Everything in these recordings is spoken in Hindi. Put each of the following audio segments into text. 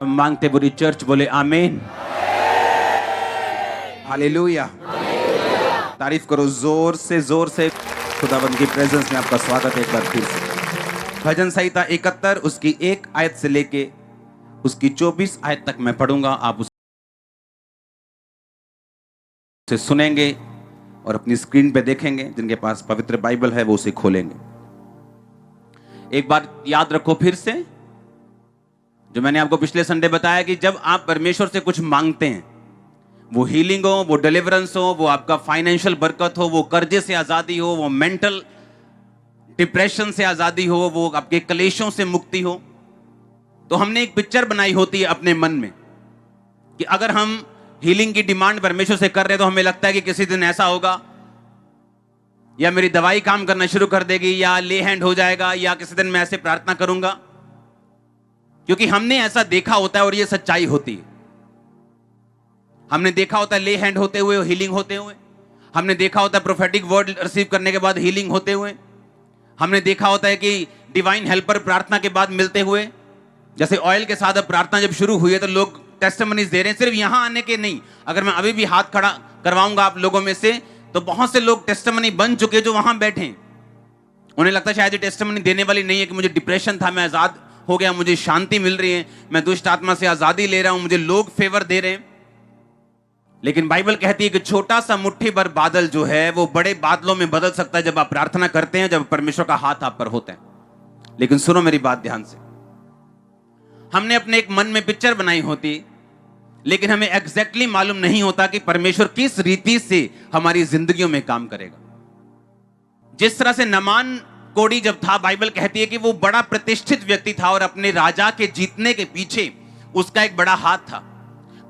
मांगते पूरी चर्च बोले आमीन। हालेलुया। तारीफ करो जोर से। खुदाबंद की प्रेजेंस में आपका स्वागत है एक बार फिर से। भजन संहिता 71 उसकी 1 आयत से लेके उसकी 24 आयत तक मैं पढ़ूंगा। आप उसे सुनेंगे और अपनी स्क्रीन पे देखेंगे। जिनके पास पवित्र बाइबल है वो उसे खोलेंगे। एक बार याद रखो फिर से, जो मैंने आपको पिछले संडे बताया कि जब आप परमेश्वर से कुछ मांगते हैं, वो हीलिंग हो, वो डिलीवरेंस हो, वो आपका फाइनेंशियल बरकत हो, वो कर्जे से आजादी हो, वो मेंटल डिप्रेशन से आजादी हो, वो आपके क्लेशों से मुक्ति हो, तो हमने एक पिक्चर बनाई होती है अपने मन में कि अगर हम हीलिंग की डिमांड परमेश्वर से कर रहे हैं तो हमें लगता है कि किसी दिन ऐसा होगा या मेरी दवाई काम करना शुरू कर देगी या ले हैंड हो जाएगा या किसी दिन मैं ऐसे प्रार्थना करूंगा, क्योंकि हमने ऐसा देखा होता है और ये सच्चाई होती है। हमने देखा होता है ले हैंड होते हुए, हीलिंग होते हुए। हमने देखा होता है प्रोफेटिक वर्ड रिसीव करने के बाद हीलिंग होते हुए। हमने देखा होता है कि डिवाइन हेल्पर प्रार्थना के बाद मिलते हुए। जैसे ऑयल के साथ अब प्रार्थना जब शुरू हुई है तो लोग टेस्टिमनीज दे रहे हैं, सिर्फ यहां आने के नहीं। अगर मैं अभी भी हाथ खड़ा करवाऊंगा आप लोगों में से तो बहुत से लोग टेस्टिमनी बन चुके जो वहां बैठे हैं। उन्हें लगता है शायद ये टेस्टिमनी देने वाली नहीं है कि मुझे डिप्रेशन था, मैं आजाद हो गया, मुझे शांति मिल रही है, मैं दुष्ट आत्मा से आजादी ले रहा हूं, मुझे लोग फेवर दे रहे हैं। लेकिन बाइबल कहती है कि छोटा सा मुट्ठी भर बादल जो है वो बड़े बादलों में बदल सकता है जब आप प्रार्थना करते हैं, जब परमेश्वर का हाथ आप पर होता है। लेकिन सुनो मेरी बात ध्यान से, हमने अपने एक मन में पिक्चर बनाई होती, लेकिन हमें एग्जैक्टली मालूम नहीं होता कि परमेश्वर किस रीति से हमारी जिंदगियों में काम करेगा। जिस तरह से नमान कोढ़ी जब था, बाइबल कहती है कि वो बड़ा प्रतिष्ठित व्यक्ति था और अपने राजा के जीतने के पीछे उसका एक बड़ा हाथ था।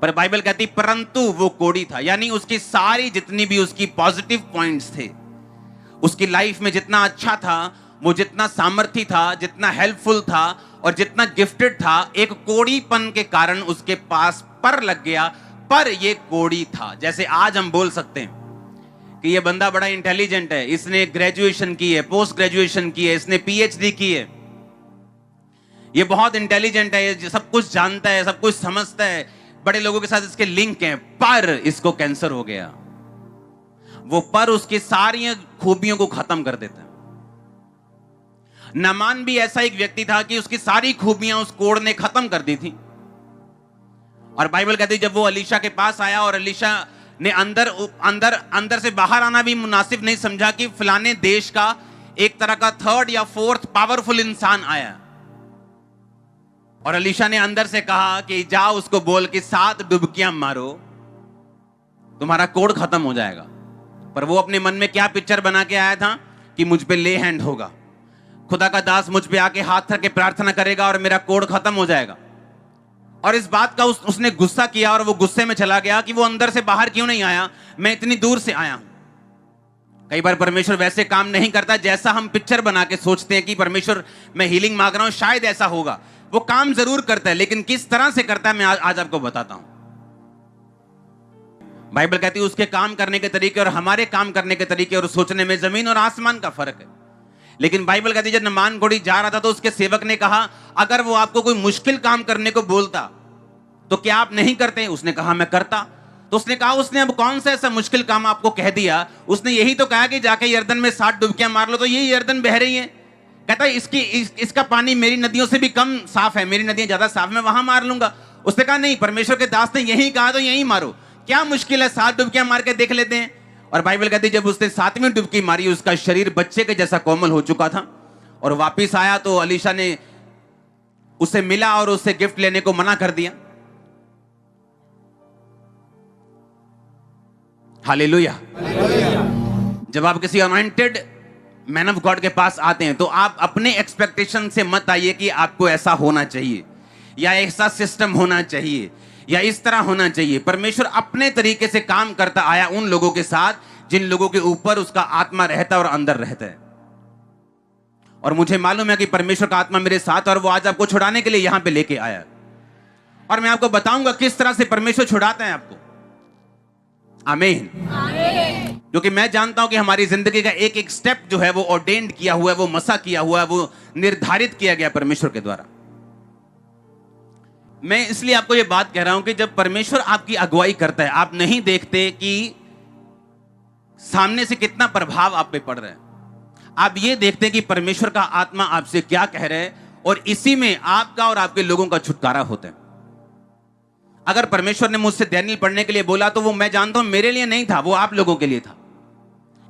पर बाइबल कहती परंतु वो कोढ़ी था, यानी उसकी सारी जितनी भी उसकी पॉजिटिव पॉइंट्स थे, उसकी लाइफ में जितना अच्छा था, वो जितना सामर्थी था, जितना हेल्पफुल था और जितना गिफ्टेड था, एक कोढ़ीपन के कारण उसके पास पर लग गया। पर ये कोढ़ी था। जैसे आज हम बोल सकते हैं कि ये बंदा बड़ा इंटेलिजेंट है, इसने ग्रेजुएशन की है, पोस्ट ग्रेजुएशन की है, इसने पीएचडी की है, ये बहुत इंटेलिजेंट है, ये सब कुछ जानता है, सब कुछ समझता है, बड़े लोगों के साथ इसके लिंक हैं, पर इसको कैंसर हो गया। वो पर उसकी सारी खूबियों को खत्म कर देता है। नामान भी ऐसा एक व्यक्ति था कि उसकी सारी खूबियां उस कोढ़ ने खत्म कर दी थी। और बाइबल कहती जब वो अलीशा के पास आया और अलीशा ने अंदर से बाहर आना भी मुनासिब नहीं समझा कि फलाने देश का एक तरह का थर्ड या फोर्थ पावरफुल इंसान आया, और अलीशा ने अंदर से कहा कि जाओ उसको बोल कि 7 डुबकियां मारो, तुम्हारा कोढ़ खत्म हो जाएगा। पर वो अपने मन में क्या पिक्चर बना के आया था कि मुझ पे ले हैंड होगा, खुदा का दास मुझ पे आके हाथ रख के प्रार्थना करेगा और मेरा कोढ़ खत्म हो जाएगा। और इस बात का उसने गुस्सा किया और वो गुस्से में चला गया कि वो अंदर से बाहर क्यों नहीं आया, मैं इतनी दूर से आया हूं। कई बार परमेश्वर वैसे काम नहीं करता जैसा हम पिक्चर बना के सोचते हैं कि परमेश्वर मैं हीलिंग मांग रहा हूं, शायद ऐसा होगा। वो काम जरूर करता है, लेकिन किस तरह से करता है मैं आज आपको बताता हूं। बाइबल कहती है उसके काम करने के तरीके और हमारे काम करने के तरीके और सोचने में जमीन और आसमान का फर्क है। लेकिन बाइबल कहती है जब नामान कोढ़ी जा रहा था तो उसके सेवक ने कहा अगर वो आपको कोई मुश्किल काम करने को बोलता तो क्या आप नहीं करते? उसने कहा मैं करता। तो उसने कहा उसने अब कौन सा ऐसा मुश्किल काम आपको कह दिया? उसने यही तो कहा कि जाके यर्दन में 7 डुबकियां मार लो तो ये यर्दन बह रही है। कहता है इसका पानी मेरी नदियों से भी कम साफ है, मेरी नदियां ज्यादा साफ, मैं वहां मार लूंगा। उसने कहा नहीं, परमेश्वर के दास ने यही कहा तो यही मारो, क्या मुश्किल है, 7 डुबकियां मार के देख लेते हैं। और बाइबल कहती है जब उसने 7वीं डुबकी मारी उसका शरीर बच्चे के जैसा कोमल हो चुका था। और वापिस आया तो अलीशा ने उसे मिला और उससे गिफ्ट लेने को मना कर दिया। हालेलुया। जब आप किसी अनॉइंटेड मैन ऑफ गॉड के पास आते हैं तो आप अपने एक्सपेक्टेशन से मत आइए कि आपको ऐसा होना चाहिए या ऐसा सिस्टम होना चाहिए या इस तरह होना चाहिए। परमेश्वर अपने तरीके से काम करता आया उन लोगों के साथ जिन लोगों के ऊपर उसका आत्मा रहता है और अंदर रहता है। और मुझे मालूम है कि परमेश्वर का आत्मा मेरे साथ और वो आज आपको छुड़ाने के लिए यहां पे लेके आया। और मैं आपको बताऊंगा किस तरह से परमेश्वर छुड़ाता है आपको। आमीन। क्योंकि मैं जानता हूं कि हमारी जिंदगी का एक एक स्टेप जो है वो ऑर्डेन्ड किया हुआ है, वो मसा किया हुआ है, वो निर्धारित किया गया परमेश्वर के द्वारा। मैं इसलिए आपको ये बात कह रहा हूं कि जब परमेश्वर आपकी अगुवाई करता है, आप नहीं देखते कि सामने से कितना प्रभाव आप पे पड़ रहा है। आप ये देखते हैं कि परमेश्वर का आत्मा आपसे क्या कह रहा है, और इसी में आपका और आपके लोगों का छुटकारा होता है। अगर परमेश्वर ने मुझसे दैनियल पढ़ने के लिए बोला तो वो मैं जानता हूं मेरे लिए नहीं था, वो आप लोगों के लिए था।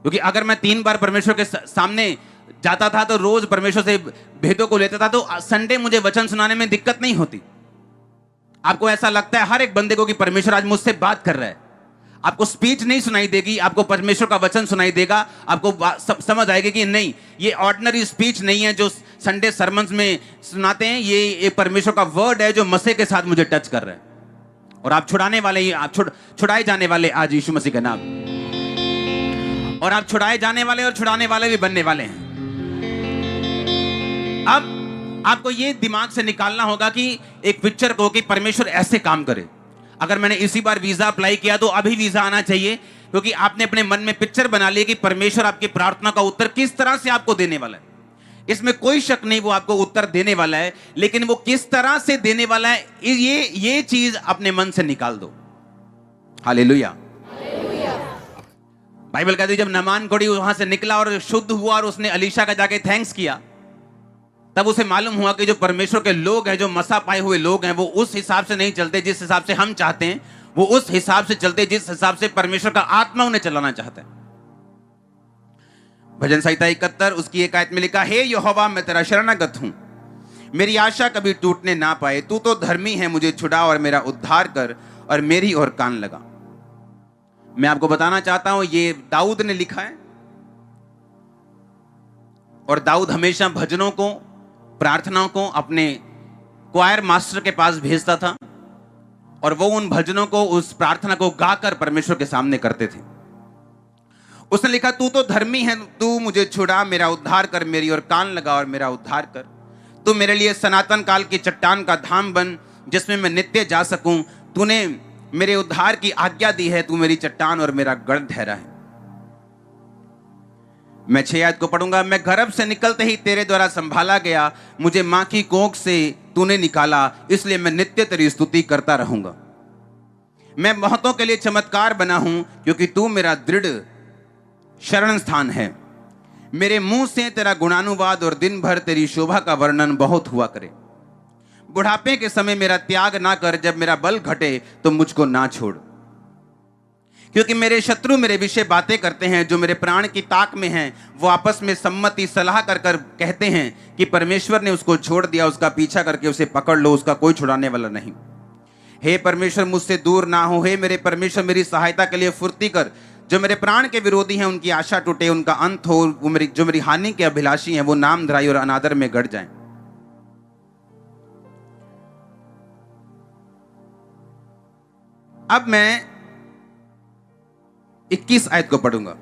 क्योंकि अगर मैं 3 बार परमेश्वर के सामने जाता था तो रोज परमेश्वर से भेदों को लेता था, तो संडे मुझे वचन सुनाने में दिक्कत नहीं होती। आपको ऐसा लगता है हर एक बंदे को कि परमेश्वर आज मुझसे बात कर रहा है। आपको स्पीच नहीं सुनाई देगी, आपको परमेश्वर का वचन सुनाई देगा। आपको समझ आएगी कि नहीं, ये ऑर्डिनरी स्पीच नहीं है जो संडे सरमन्स में सुनाते हैं, ये परमेश्वर का वर्ड है जो मसीह के साथ मुझे टच कर रहा है। और आप छुड़ाने वाले, आप छुड़ाए जाने वाले आज यीशु मसीह का नाम, और आप छुड़ाए जाने वाले और छुड़ाने वाले भी बनने वाले हैं। अब आपको ये दिमाग से निकालना होगा कि एक पिक्चर को कि परमेश्वर ऐसे काम करे। अगर मैंने इसी बार वीजा अप्लाई किया तो अभी वीजा आना चाहिए, क्योंकि आपने अपने मन में पिक्चर बना ली कि परमेश्वर आपकी प्रार्थना का उत्तर किस तरह से आपको देने वाला है। इसमें कोई शक नहीं, वो आपको उत्तर देने वाला है, लेकिन वो किस तरह से देने वाला है ये चीज अपने मन से निकाल दो। हालेलुया। बाइबल कहती है जब नामान कोढ़ी वहां से निकला और शुद्ध हुआ और उसने अलीशा का जाके थैंक्स किया, तब उसे मालूम हुआ कि जो परमेश्वर के लोग हैं, जो मसा पाए हुए लोग हैं, वो उस हिसाब से नहीं चलते जिस हिसाब से हम चाहते हैं। वो उस हिसाब से चलते जिस हिसाब से परमेश्वर का आत्मा उन्हें चलाना चाहता है। भजन संहिता 71 उसकी 1 आयत में लिखा, हे यहोवा मैं तेरा शरणागत हूं, मेरी आशा कभी टूटने ना पाए। तू तो धर्मी है, मुझे छुड़ा और मेरा उद्धार कर और मेरी ओर कान लगा। मैं आपको बताना चाहता हूं ये दाऊद ने लिखा है, और दाऊद हमेशा भजनों को, प्रार्थनाओं को अपने क्वायर मास्टर के पास भेजता था, और वो उन भजनों को, उस प्रार्थना को गाकर परमेश्वर के सामने करते थे। उसने लिखा, तू तो धर्मी है, तू मुझे छुड़ा, मेरा उद्धार कर, मेरी ओर कान लगा और मेरा उद्धार कर। तू मेरे लिए सनातन काल की चट्टान का धाम बन, जिसमें मैं नित्य जा सकूं। तूने मेरे उद्धार की आज्ञा दी है, तू मेरी चट्टान और मेरा गढ़ ठहरा है। मैं 6 आयत को पढ़ूंगा। मैं गर्भ से निकलते ही तेरे द्वारा संभाला गया, मुझे मां की कोख से तूने निकाला, इसलिए मैं नित्य तेरी स्तुति करता रहूंगा। मैं बहुतों के लिए चमत्कार बना हूं, क्योंकि तू मेरा दृढ़ शरण स्थान है। मेरे मुंह से तेरा गुणानुवाद और दिन भर तेरी शोभा का वर्णन बहुत हुआ करे। बुढ़ापे के समय मेरा त्याग ना कर, जब मेरा बल घटे तो मुझको ना छोड़। क्योंकि मेरे शत्रु मेरे विषय बातें करते हैं, जो मेरे प्राण की ताक में हैं, वो आपस में सम्मति सलाह कर कर कहते हैं कि परमेश्वर ने उसको छोड़ दिया, उसका पीछा करके उसे पकड़ लो, उसका कोई छुड़ाने वाला नहीं। हे परमेश्वर मुझसे दूर ना हो, हे मेरे परमेश्वर मेरी सहायता के लिए फुर्ती कर। जो मेरे प्राण के विरोधी हैं उनकी आशा टूटे, उनका अंत हो। जो मेरी हानि के अभिलाषी हैं वो नाम धराई और अनादर में गड़ जाएं। अब मैं 21 आयत को पढ़ूंगा।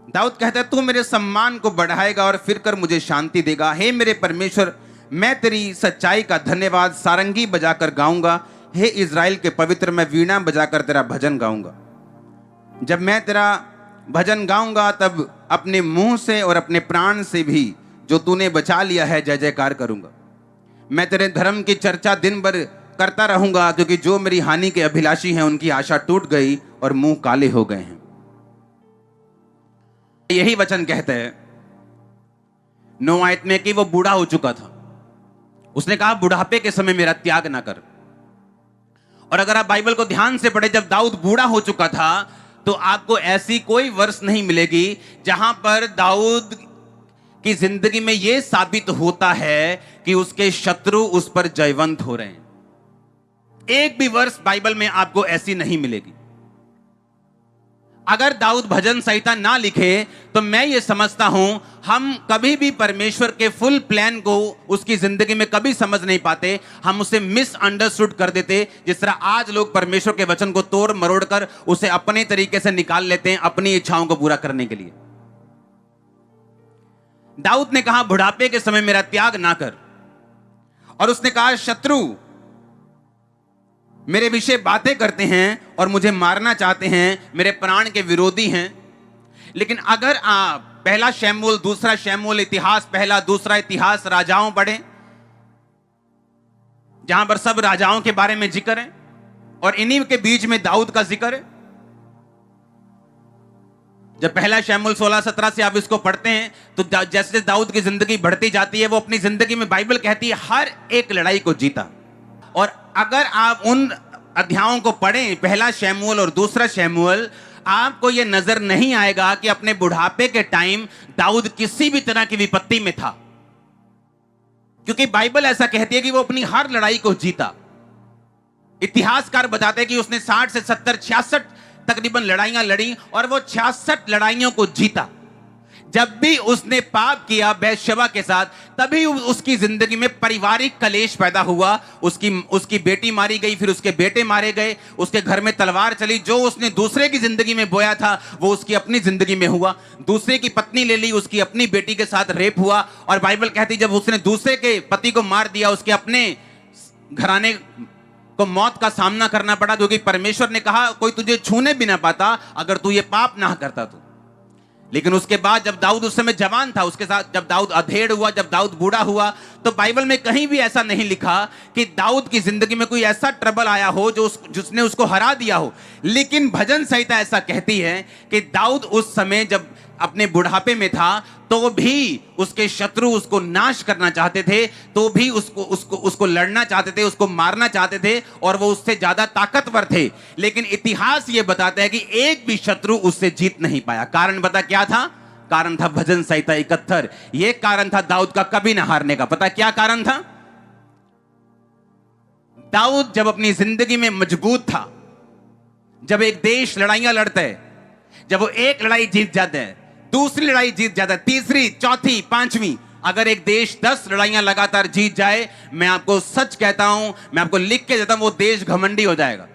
दाऊद कहता है, तू मेरे सम्मान को बढ़ाएगा और फिर कर मुझे शांति देगा। हे मेरे परमेश्वर, मैं तेरी सच्चाई का धन्यवाद सारंगी बजाकर गाऊंगा। हे इज़राइल के पवित्र, मैं वीणा बजाकर तेरा भजन गाऊंगा। जब मैं तेरा भजन गाऊंगा तब अपने मुंह से और अपने प्राण से भी जो तूने बचा लिया है जय जयकार करूंगा। मैं तेरे धर्म की चर्चा दिन भर करता रहूंगा, क्योंकि जो मेरी हानि के अभिलाषी हैं उनकी आशा टूट गई और मुंह काले हो गए हैं। यही वचन कहते हैं 9 आयत में कि वो बूढ़ा हो चुका था। उसने कहा, बुढ़ापे के समय मेरा त्याग ना कर। और अगर आप बाइबल को ध्यान से पढ़े, जब दाऊद बूढ़ा हो चुका था तो आपको ऐसी कोई वर्ष नहीं मिलेगी जहां पर दाऊद की जिंदगी में यह साबित होता है कि उसके शत्रु उस पर जयवंत हो रहे हैं। एक भी वर्ष बाइबल में आपको ऐसी नहीं मिलेगी। अगर दाऊद भजन संहिता ना लिखे तो मैं ये समझता हूं हम कभी भी परमेश्वर के फुल प्लान को उसकी जिंदगी में कभी समझ नहीं पाते। हम उसे मिसअंडरस्टूड कर देते, जिस तरह आज लोग परमेश्वर के वचन को तोड़ मरोड़ कर उसे अपने तरीके से निकाल लेते हैं, अपनी इच्छाओं को पूरा करने के लिए। दाऊद ने कहा, बुढ़ापे के समय मेरा त्याग ना कर। और उसने कहा, शत्रु मेरे विषय बातें करते हैं और मुझे मारना चाहते हैं, मेरे प्राण के विरोधी हैं। लेकिन अगर आप पहला शमूएल, दूसरा शमूएल, इतिहास पहला, दूसरा इतिहास राजाओं पढ़ें जहां पर सब राजाओं के बारे में जिक्र है, और इन्हीं के बीच में दाऊद का जिक्र है। जब पहला शमूएल 16-17 से आप इसको पढ़ते हैं तो जैसे दाऊद की जिंदगी बढ़ती जाती है, वो अपनी जिंदगी में, बाइबल कहती है, हर एक लड़ाई को जीता। और अगर आप उन अध्यायों को पढ़ें, पहला शमूएल और दूसरा शमूएल, आपको यह नजर नहीं आएगा कि अपने बुढ़ापे के टाइम दाऊद किसी भी तरह की विपत्ति में था, क्योंकि बाइबल ऐसा कहती है कि वो अपनी हर लड़ाई को जीता। इतिहासकार बताते हैं कि उसने 60 से 70, 66 तकरीबन लड़ाइयां लड़ी और वो 66 लड़ाइयों को जीता। जब भी उसने पाप किया बैतशबा के साथ, तभी उसकी जिंदगी में पारिवारिक कलेश पैदा हुआ। उसकी बेटी मारी गई, फिर उसके बेटे मारे गए, उसके घर में तलवार चली। जो उसने दूसरे की जिंदगी में बोया था वो उसकी अपनी जिंदगी में हुआ। दूसरे की पत्नी ले ली, उसकी अपनी बेटी के साथ रेप हुआ। और बाइबल कहती जब उसने दूसरे के पति को मार दिया, उसके अपने घराने को मौत का सामना करना पड़ा, क्योंकि परमेश्वर ने कहा कोई तुझे छूने भी ना पाता अगर तू ये पाप ना करता तो। लेकिन उसके बाद जब दाऊद उस समय जवान था, उसके साथ जब दाऊद अधेड़ हुआ, जब दाऊद बूढ़ा हुआ, तो बाइबल में कहीं भी ऐसा नहीं लिखा कि दाऊद की जिंदगी में कोई ऐसा ट्रबल आया हो जिसने उसको हरा दिया हो। लेकिन भजन संहिता ऐसा कहती है कि दाऊद उस समय जब अपने बुढ़ापे में था तो भी उसके शत्रु उसको नाश करना चाहते थे, तो भी उसको लड़ना चाहते थे, उसको मारना चाहते थे, और वो उससे ज्यादा ताकतवर थे। लेकिन इतिहास ये बताता है कि एक भी शत्रु उससे जीत नहीं पाया। कारण बता क्या था? कारण था भजन संहिता 71। ये कारण था दाऊद का कभी ना हारने का। पता क्या कारण था? दाऊद जब अपनी जिंदगी में मजबूत था, जब एक देश लड़ाइयां लड़ता है, जब वो एक लड़ाई जीत जाता है, दूसरी लड़ाई जीत जाता है, तीसरी, चौथी, पांचवी, अगर एक देश 10 लड़ाइयां लगातार जीत जाए, मैं आपको सच कहता हूं, मैं आपको लिख के देता हूं, वो देश घमंडी हो जाएगा।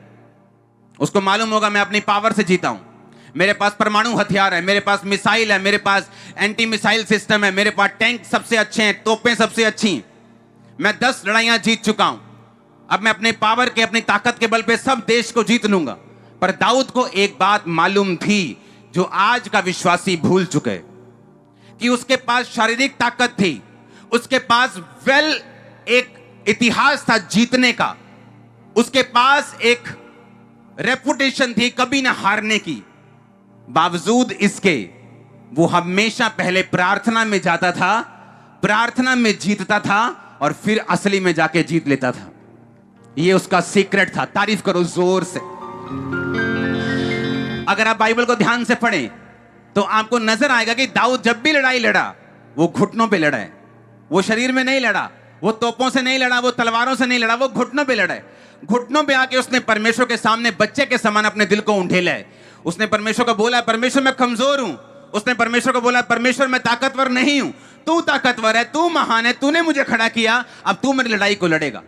उसको मालूम होगा मैं अपनी पावर से जीता हूं, मेरे पास परमाणु हथियार है, मेरे पास मिसाइल है, मेरे पास एंटी मिसाइल सिस्टम है, मेरे पास टैंक सबसे अच्छे हैं, तोपें सबसे अच्छी हैं, मैं 10 लड़ाइयां जीत चुका हूं, अब मैं अपने पावर के, अपनी ताकत के बल पे सब देश को जीत लूंगा। पर दाऊद को एक बात मालूम थी जो आज का विश्वासी भूल चुके, कि उसके पास शारीरिक ताकत थी, उसके पास एक इतिहास था जीतने का, उसके पास एक रेपुटेशन थी कभी ना हारने की। बावजूद इसके वो हमेशा पहले प्रार्थना में जाता था, प्रार्थना में जीतता था, और फिर असली में जाके जीत लेता था। ये उसका सीक्रेट था। तारीफ करो जोर से। अगर आप बाइबल को ध्यान से पढ़ें तो आपको नजर आएगा कि दाऊद जब भी लड़ाई लड़ा वो घुटनों पे लड़ा है। वो शरीर में नहीं लड़ा, वो तोपों से नहीं लड़ा, वो तलवारों से नहीं लड़ा, वो घुटनों पे लड़ा है। घुटनों पे आके उसने परमेश्वर के सामने बच्चे के समान अपने दिल को उंडेला है। उसने परमेश्वर को बोला, परमेश्वर मैं कमजोर हूं। उसने परमेश्वर को बोला, परमेश्वर मैं ताकतवर नहीं हूं, तू ताकतवर है, तू महान है, तूने मुझे खड़ा किया, अब तू मेरी लड़ाई को लड़ेगा।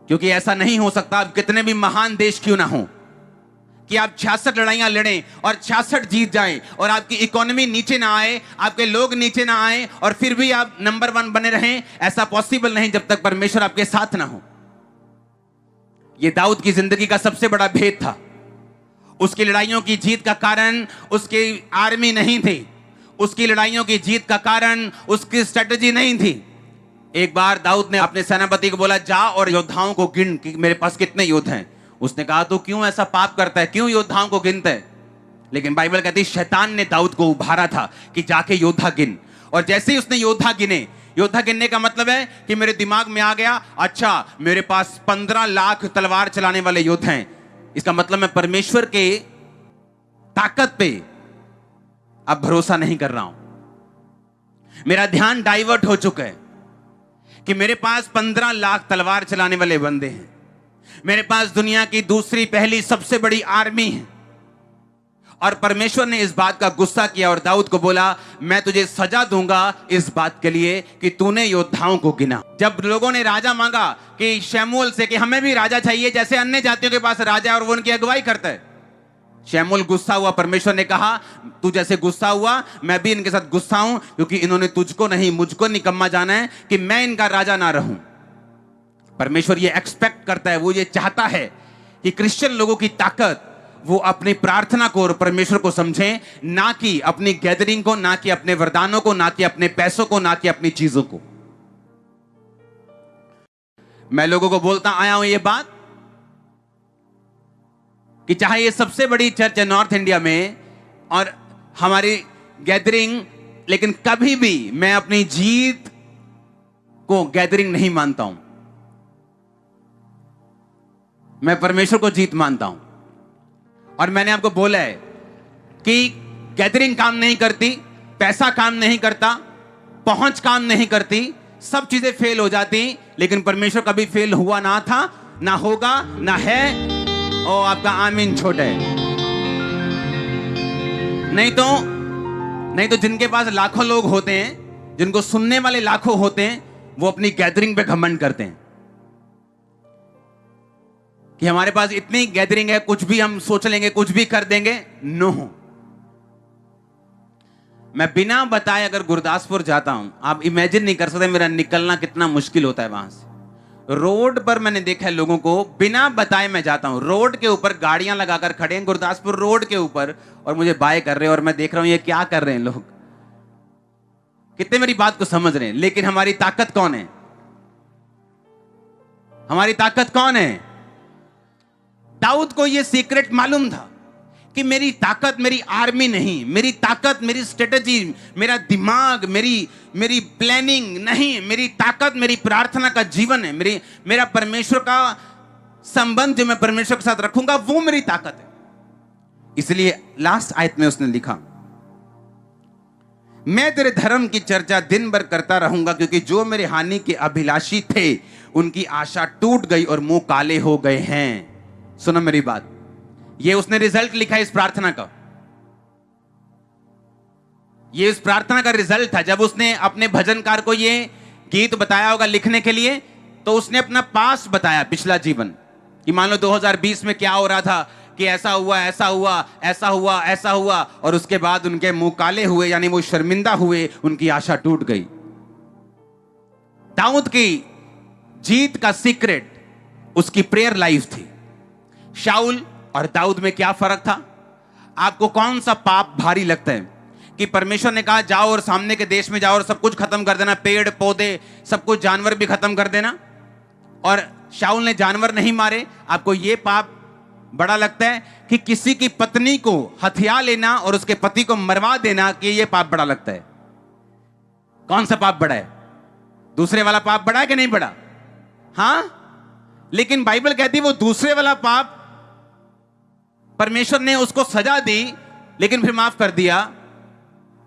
क्योंकि ऐसा नहीं हो सकता, आप कितने भी महान देश क्यों ना हो, कि आप 66 लड़ाइयां लड़ें और 66 जीत जाएं, और आपकी इकोनॉमी नीचे ना आए, आपके लोग नीचे ना आए, और फिर भी आप नंबर 1 बने रहें। ऐसा पॉसिबल नहीं जब तक परमेश्वर आपके साथ ना हो। यह दाऊद की जिंदगी का सबसे बड़ा भेद था। उसकी लड़ाइयों की जीत का कारण उसकी आर्मी नहीं थी, उसकी लड़ाइयों की जीत का कारण उसकी स्ट्रेटजी नहीं थी। एक बार दाऊद ने अपने सेनापति को बोला, जा और योद्धाओं को गिन कि मेरे पास कितने योद्धा हैं। उसने कहा, तो क्यों ऐसा पाप करता है, क्यों योद्धाओं को गिनता है? लेकिन बाइबल कहती है शैतान ने दाऊद को उभारा था कि जाके योद्धा गिन। और जैसे ही उसने योद्धा गिने, योद्धा गिनने का मतलब है कि मेरे दिमाग में आ गया, अच्छा मेरे पास 15 लाख तलवार चलाने वाले योद्धा हैं, इसका मतलब मैं परमेश्वर के ताकत पे अब भरोसा नहीं कर रहा हूं। मेरा ध्यान डाइवर्ट हो चुका है कि मेरे पास 15 लाख तलवार चलाने वाले बंदे हैं, मेरे पास दुनिया की दूसरी पहली सबसे बड़ी आर्मी है। और परमेश्वर ने इस बात का गुस्सा किया और दाऊद को बोला, मैं तुझे सजा दूंगा इस बात के लिए कि तूने योद्धाओं को गिना। जब लोगों ने राजा मांगा कि शमूएल से कि हमें भी राजा चाहिए, जैसे अन्य जातियों के पास राजा और वो उनकी अगुवाई करता है, शमूएल गुस्सा हुआ। परमेश्वर ने कहा, तू जैसे गुस्सा हुआ मैं भी इनके साथ गुस्सा हूं, क्योंकि इन्होंने तुझको नहीं मुझको निकम्मा जाना है कि मैं इनका राजा ना रहूं। परमेश्वर ये एक्सपेक्ट करता है, वो ये चाहता है कि क्रिश्चियन लोगों की ताकत वो अपनी प्रार्थना को और परमेश्वर को समझें, ना कि अपनी गैदरिंग को, ना कि अपने वरदानों को, ना कि अपने पैसों को, ना कि अपनी चीजों को। मैं लोगों को बोलता आया हूं ये बात कि चाहे ये सबसे बड़ी चर्च है नॉर्थ इंडिया में और हमारी गैदरिंग, लेकिन कभी भी मैं अपनी जीत को गैदरिंग नहीं मानता हूं। मैं परमेश्वर को जीत मानता हूं। और मैंने आपको बोला है कि गैदरिंग काम नहीं करती, पैसा काम नहीं करता, पहुंच काम नहीं करती, सब चीजें फेल हो जाती, लेकिन परमेश्वर कभी फेल हुआ ना था, ना होगा, ना है। ओ आपका आमीन छोटा है। नहीं तो जिनके पास लाखों लोग होते हैं, जिनको सुनने वाले लाखों होते हैं, वो अपनी गैदरिंग पे घमंड करते हैं कि हमारे पास इतनी गैदरिंग है, कुछ भी हम सोच लेंगे, कुछ भी कर देंगे। नो, मैं बिना बताए अगर गुरदासपुर जाता हूं, आप इमेजिन नहीं कर सकते मेरा निकलना कितना मुश्किल होता है वहां से। रोड पर मैंने देखा है लोगों को, बिना बताए मैं जाता हूं, रोड के ऊपर गाड़ियां लगाकर खड़े हैं गुरदासपुर रोड के ऊपर, और मुझे बाय कर रहे हैं, और मैं देख रहा हूं ये क्या कर रहे हैं लोग, कितने मेरी बात को समझ रहे हैं। लेकिन हमारी ताकत कौन है? हमारी ताकत कौन है? दाऊद को यह सीक्रेट मालूम था कि मेरी ताकत मेरी आर्मी नहीं, मेरी ताकत मेरी स्ट्रेटजी, मेरा दिमाग, मेरी प्लानिंग नहीं, मेरी ताकत मेरी प्रार्थना का जीवन है, मेरा परमेश्वर का संबंध जो मैं परमेश्वर के साथ रखूंगा, वो मेरी ताकत है। इसलिए लास्ट आयत में उसने लिखा, मैं तेरे धर्म की चर्चा दिन भर करता रहूंगा, क्योंकि जो मेरे हानि के अभिलाषी थे उनकी आशा टूट गई और मुंह काले हो गए हैं। सुनो मेरी बात, ये उसने रिजल्ट लिखा इस प्रार्थना का, ये इस प्रार्थना का रिजल्ट था। जब उसने अपने भजनकार को ये गीत बताया होगा लिखने के लिए, तो उसने अपना पास बताया, पिछला जीवन, कि मान लो 2020 में क्या हो रहा था, कि ऐसा हुआ, ऐसा हुआ, ऐसा हुआ, ऐसा हुआ, और उसके बाद उनके मुंह काले हुए, यानी वो शर्मिंदा हुए, उनकी आशा टूट गई। दाऊद की जीत का सीक्रेट उसकी प्रेयर लाइफ थी। शाऊल और दाऊद में क्या फर्क था? आपको कौन सा पाप भारी लगता है कि परमेश्वर ने कहा जाओ और सामने के देश में जाओ और सब कुछ खत्म कर देना, पेड़ पौधे सब कुछ, जानवर भी खत्म कर देना, और शाऊल ने जानवर नहीं मारे। आपको यह पाप बड़ा लगता है कि किसी की पत्नी को हथिया लेना और उसके पति को मरवा देना, कि यह पाप बड़ा लगता है? कौन सा पाप बड़ा है? दूसरे वाला पाप बड़ा है कि नहीं बड़ा? हां, लेकिन बाइबल कहती है वो दूसरे वाला पाप परमेश्वर ने उसको सजा दी, लेकिन फिर माफ कर दिया,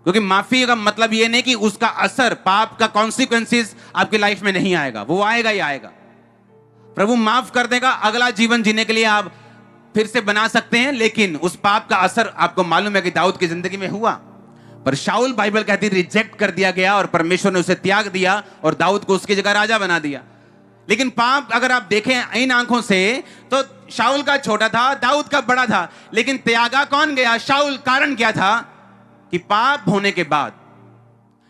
क्योंकि माफी का मतलब यह नहीं कि उसका असर, पाप का कॉन्सिक्वेंसेस आपकी लाइफ में नहीं आएगा, वो आएगा ही आएगा। प्रभु माफ कर देगा, अगला जीवन जीने के लिए आप फिर से बना सकते हैं, लेकिन उस पाप का असर आपको मालूम है कि दाऊद की जिंदगी में हुआ। पर शाऊल, बाइबल कहती है, रिजेक्ट कर दिया गया और परमेश्वर ने उसे त्याग दिया और दाऊद को उसकी जगह राजा बना दिया। लेकिन पाप अगर आप देखें इन आंखों से तो शाऊल का छोटा था, दाऊद का बड़ा था, लेकिन त्यागा कौन गया? शाऊल। कारण क्या था? कि पाप होने के बाद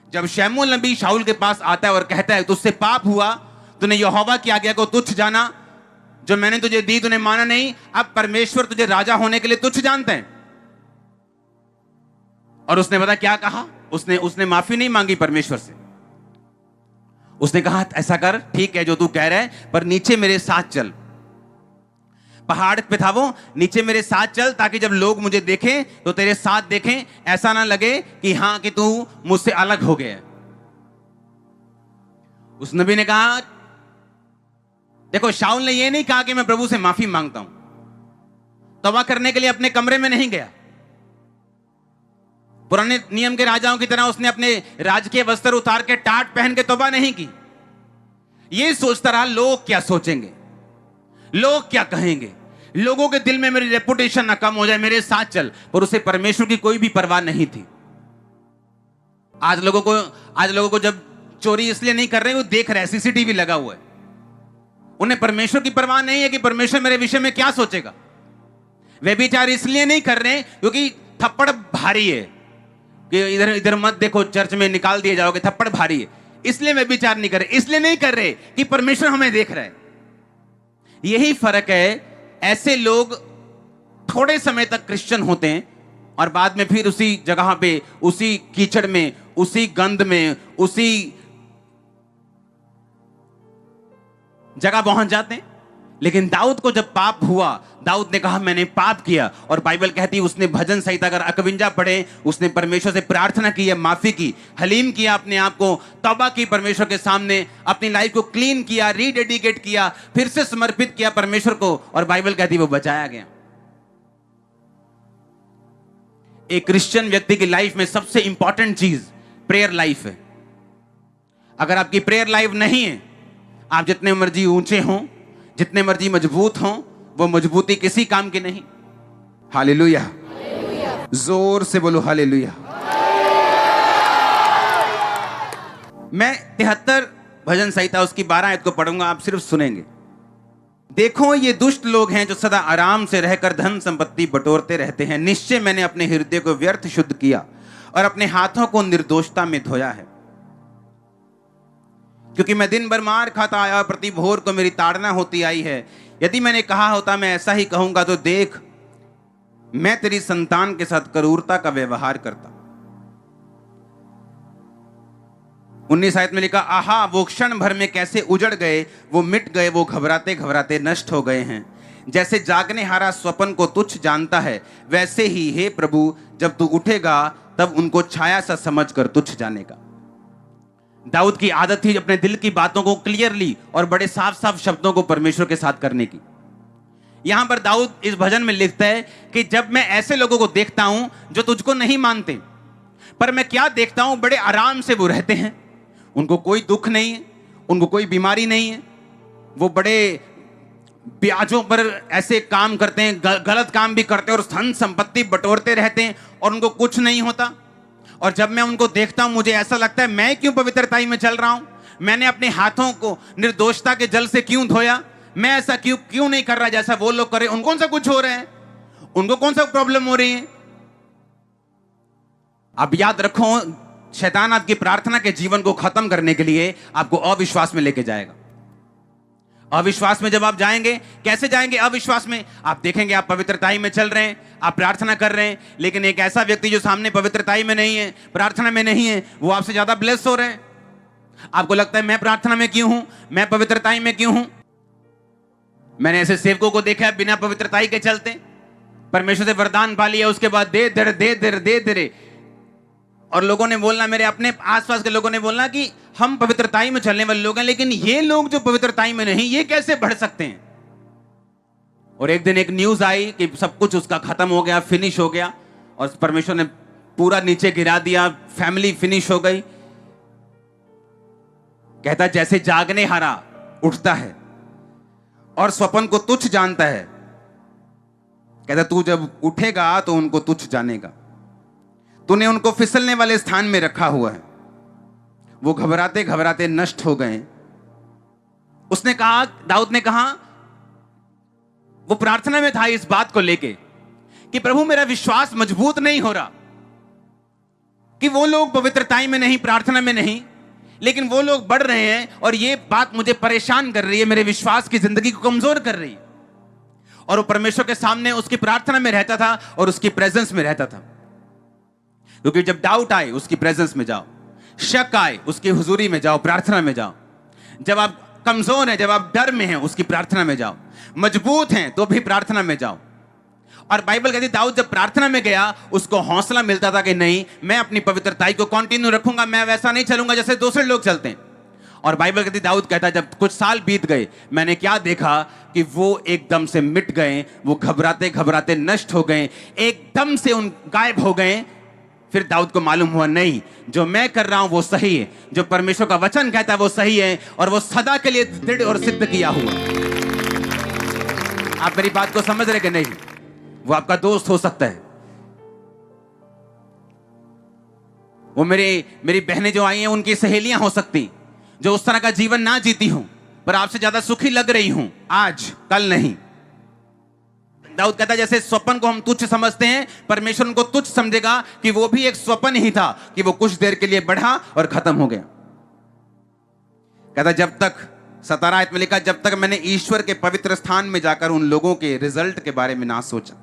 जब शमूएल नबी शाऊल के पास आता है और कहता है तुझसे पाप हुआ, तूने यहोवा की आज्ञा को तुच्छ जाना, जो मैंने तुझे दी तूने माना नहीं, अब परमेश्वर तुझे राजा होने के लिए तुच्छ जानते हैं। और उसने पता क्या कहा? उसने माफी नहीं मांगी परमेश्वर से। उसने कहा ऐसा कर, ठीक है जो तू कह रहा है, पर नीचे मेरे साथ चल। पहाड़ पे था वो, नीचे मेरे साथ चल, ताकि जब लोग मुझे देखें तो तेरे साथ देखें, ऐसा ना लगे कि हां कि तू मुझसे अलग हो गया। उस नबी ने कहा, देखो शाऊल ने यह नहीं कहा कि मैं प्रभु से माफी मांगता हूं। तौबा करने के लिए अपने कमरे में नहीं गया। पुराने नियम के राजाओं की तरह उसने अपने राजकीय वस्त्र उतार के टाट पहन के तौबा नहीं की। यह सोचता रहा लोग क्या सोचेंगे, लोग क्या कहेंगे, लोगों के दिल में मेरी रेपुटेशन ना कम हो जाए, मेरे साथ चल। पर उसे परमेश्वर की कोई भी परवाह नहीं थी। आज लोगों को जब चोरी इसलिए नहीं कर रहे, वो देख रहे हैं, सीसीटीवी लगा हुआ है। उन्हें परमेश्वर की परवाह नहीं है कि परमेश्वर मेरे विषय में क्या सोचेगा। वे विचार इसलिए नहीं कर रहे क्योंकि थप्पड़ भारी है, कि इधर इधर मत देखो, चर्च में निकाल दिए जाओगे, थप्पड़ भारी है, इसलिए वे विचार नहीं कर रहे। इसलिए नहीं कर रहे कि परमेश्वर हमें देख रहा है। यही फर्क है। ऐसे लोग थोड़े समय तक क्रिश्चियन होते हैं और बाद में फिर उसी जगह पे, उसी कीचड़ में, उसी गंद में, उसी जगह पहुंच जाते हैं। लेकिन दाऊद को जब पाप हुआ, दाऊद ने कहा मैंने पाप किया, और बाइबल कहती है उसने भजन संहिता अगर 51 पढ़े, उसने परमेश्वर से प्रार्थना की है, माफी की, हलीम किया, अपने आप को तौबा की परमेश्वर के सामने, अपनी लाइफ को क्लीन किया, रीडेडिकेट किया, फिर से समर्पित किया परमेश्वर को, और बाइबल कहती है वो बचाया गया। एक क्रिश्चियन व्यक्ति की लाइफ में सबसे इंपॉर्टेंट चीज प्रेयर लाइफ है। अगर आपकी प्रेयर लाइफ नहीं है, आप जितने मर्जी ऊंचे हों, जितने मर्जी मजबूत हों, वो मजबूती किसी काम की नहीं। हालेलुया, जोर से बोलो हालेलुया। मैं 73 भजन संहिता उसकी 12 आयत को पढ़ूंगा, आप सिर्फ सुनेंगे। देखो ये दुष्ट लोग हैं जो सदा आराम से रहकर धन संपत्ति बटोरते रहते हैं। निश्चय मैंने अपने हृदय को व्यर्थ शुद्ध किया और अपने हाथों को निर्दोषता में धोया है। क्योंकि मैं दिन भर मार खाता आया, प्रति भोर को मेरी ताड़ना होती आई है। यदि मैंने कहा होता मैं ऐसा ही कहूंगा, तो देख मैं तेरी संतान के साथ क्रूरता का व्यवहार करता। 19 आयत में लिखा, आहा वो क्षण भर में कैसे उजड़ गए, वो मिट गए, वो घबराते घबराते नष्ट हो गए हैं। जैसे जागने हारा स्वप्न को तुच्छ जानता है, वैसे ही हे प्रभु जब तू उठेगा तब उनको छाया सा समझकर तुच्छ जानेगा। दाऊद की आदत थी अपने दिल की बातों को क्लियरली और बड़े साफ साफ शब्दों को परमेश्वर के साथ करने की। यहां पर दाऊद इस भजन में लिखता है कि जब मैं ऐसे लोगों को देखता हूं जो तुझको नहीं मानते, पर मैं क्या देखता हूं, बड़े आराम से वो रहते हैं, उनको कोई दुख नहीं है, उनको कोई बीमारी नहीं है, वो बड़े ब्याजों पर ऐसे काम करते हैं, गलत काम भी करते हैं और धन संपत्ति बटोरते रहते हैं और उनको कुछ नहीं होता। और जब मैं उनको देखता हूं मुझे ऐसा लगता है मैं क्यों पवित्रताई में चल रहा हूं, मैंने अपने हाथों को निर्दोषता के जल से क्यों धोया, मैं ऐसा क्यों नहीं कर रहा जैसा वो लोग कर रहे हैं। उनको कौन सा कुछ हो रहा है, उनको कौन सा प्रॉब्लम हो रही है। अब याद रखो, शैतान आपकी प्रार्थना के जीवन को खत्म करने के लिए आपको अविश्वास में लेके जाएगा। अविश्वास में जब आप जाएंगे, कैसे जाएंगे अविश्वास में, आप देखेंगे आप पवित्रताई में चल रहे हैं, आप प्रार्थना कर रहे हैं, लेकिन एक ऐसा व्यक्ति जो सामने पवित्रताई में नहीं है, प्रार्थना में नहीं है, वो आपसे ज्यादा ब्लेस हो रहे हैं। आपको लगता है मैं प्रार्थना में क्यों हूं, मैं पवित्रताई में क्यों हूं। मैंने ऐसे सेवकों को देखा है बिना पवित्रताई के चलते, परमेश्वर से वरदान पा लिया, उसके बाद दे दे, और लोगों ने बोलना, मेरे अपने आसपास के लोगों ने बोलना कि हम पवित्रताई में चलने वाले लोग हैं, लेकिन ये लोग जो पवित्रताई में नहीं, ये कैसे बढ़ सकते हैं। और एक दिन एक न्यूज आई कि सब कुछ उसका खत्म हो गया, फिनिश हो गया, और परमेश्वर ने पूरा नीचे गिरा दिया, फैमिली फिनिश हो गई। कहता जैसे जागने हारा उठता है और स्वप्न को तुच्छ जानता है, कहता तू जब उठेगा तो उनको तुच्छ जानेगा। तूने उनको फिसलने वाले स्थान में रखा हुआ है, वो घबराते घबराते नष्ट हो गए। उसने कहा, दाऊद ने कहा, वो प्रार्थना में था इस बात को लेके कि प्रभु मेरा विश्वास मजबूत नहीं हो रहा, कि वो लोग पवित्रताई में नहीं, प्रार्थना में नहीं, लेकिन वो लोग बढ़ रहे हैं और ये बात मुझे परेशान कर रही है, मेरे विश्वास की जिंदगी को कमजोर कर रही है। और वो परमेश्वर के सामने उसकी प्रार्थना में रहता था और उसकी प्रेजेंस में रहता था। क्योंकि जब डाउट आए उसकी प्रेजेंस में जाओ, शक आए उसकी हुजूरी में जाओ, प्रार्थना में जाओ। जब आप कमजोर हैं, जब आप डर में हैं, उसकी प्रार्थना में जाओ। मजबूत हैं तो भी प्रार्थना में जाओ। और बाइबल कहती दाऊद जब प्रार्थना में गया, उसको हौसला मिलता था कि नहीं, मैं अपनी पवित्रताई को कंटिन्यू रखूंगा, मैं वैसा नहीं चलूंगा जैसे दूसरे लोग चलते हैं। और बाइबल कहती दाऊद कहता जब कुछ साल बीत गए, मैंने क्या देखा कि वो एकदम से मिट गए, वो घबराते घबराते नष्ट हो गए, एकदम से उन गायब हो गए। फिर दाऊद को मालूम हुआ नहीं, जो मैं कर रहा हूं वो सही है, जो परमेश्वर का वचन कहता है वो सही है, और वो सदा के लिए दृढ़ और सिद्ध किया हुआ। आप मेरी बात को समझ रहे कि नहीं। वो आपका दोस्त हो सकता है, वो मेरी बहनें जो आई हैं उनकी सहेलियां हो सकती, जो उस तरह का जीवन ना जीती हूं, पर आपसे ज्यादा सुखी लग रही हूं आज, कल नहीं। दाऊद कहता जैसे स्वप्न को हम तुच्छ समझते हैं, परमेश्वर उनको तुच्छ समझेगा कि वो भी एक स्वप्न ही था, कि वो कुछ देर के लिए बढ़ा और खत्म हो गया। कहता जब तक 17 आयत में लिखा, जब तक मैंने ईश्वर के पवित्र स्थान में जाकर उन लोगों के रिजल्ट के बारे में ना सोचा